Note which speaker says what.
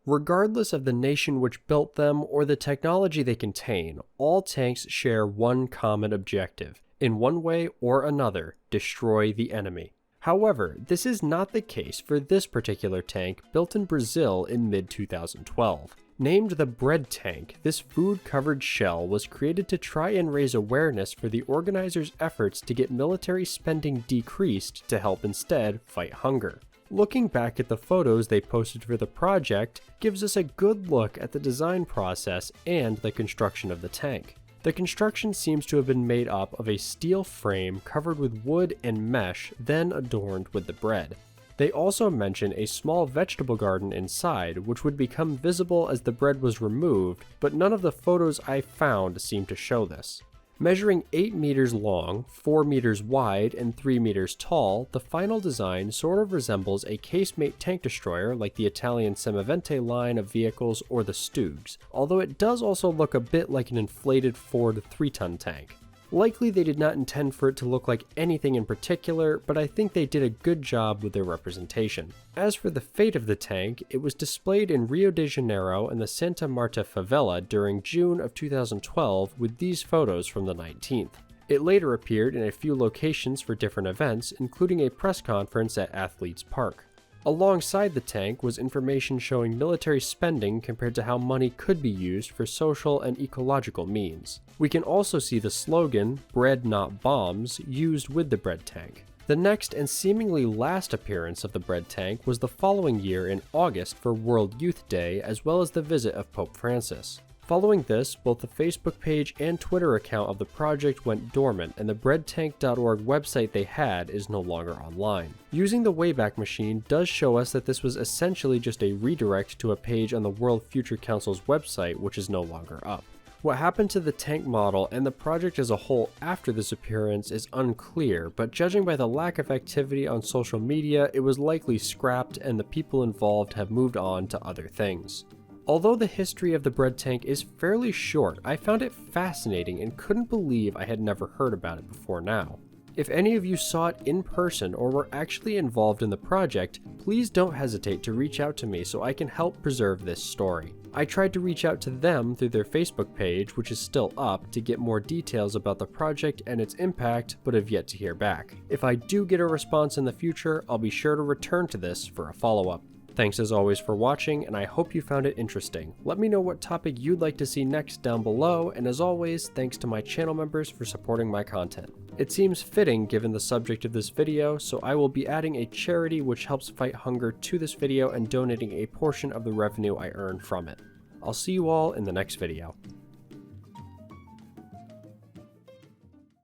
Speaker 1: Regardless of the nation which built them or the technology they contain, all tanks share one common objective: in one way or another, destroy the enemy. However, this is not the case for this particular tank built in Brazil in mid-2012. Named the Bread Tank, this food-covered shell was created to try and raise awareness for the organizers' efforts to get military spending decreased to help instead fight hunger. Looking back at the photos they posted for the project gives us a good look at the design process and the construction of the tank. The construction seems to have been made up of a steel frame covered with wood and mesh, then adorned with the bread. They also mention a small vegetable garden inside, which would become visible as the bread was removed, but none of the photos I found seem to show this. Measuring 8 meters long, 4 meters wide, and 3 meters tall, the final design sort of resembles a casemate tank destroyer like the Italian Semavente line of vehicles or the Stugs, although it does also look a bit like an inflated Ford 3-ton tank. Likely they did not intend for it to look like anything in particular, but I think they did a good job with their representation. As for the fate of the tank, it was displayed in Rio de Janeiro and the Santa Marta favela during June of 2012 with these photos from the 19th. It later appeared in a few locations for different events, including a press conference at Athletes Park. Alongside the tank was information showing military spending compared to how money could be used for social and ecological means. We can also see the slogan, "Bread not bombs," used with the bread tank. The next and seemingly last appearance of the bread tank was the following year in August for World Youth Day, as well as the visit of Pope Francis. Following this, both the Facebook page and Twitter account of the project went dormant, and the breadtank.org website they had is no longer online. Using the Wayback Machine does show us that this was essentially just a redirect to a page on the World Future Council's website, which is no longer up. What happened to the tank model and the project as a whole after this appearance is unclear, but judging by the lack of activity on social media, it was likely scrapped and the people involved have moved on to other things. Although the history of the bread tank is fairly short, I found it fascinating and couldn't believe I had never heard about it before now. If any of you saw it in person or were actually involved in the project, please don't hesitate to reach out to me so I can help preserve this story. I tried to reach out to them through their Facebook page, which is still up, to get more details about the project and its impact, but have yet to hear back. If I do get a response in the future, I'll be sure to return to this for a follow-up. Thanks as always for watching, and I hope you found it interesting. Let me know what topic you'd like to see next down below, and as always, thanks to my channel members for supporting my content. It seems fitting given the subject of this video, so I will be adding a charity which helps fight hunger to this video and donating a portion of the revenue I earn from it. I'll see you all in the next video.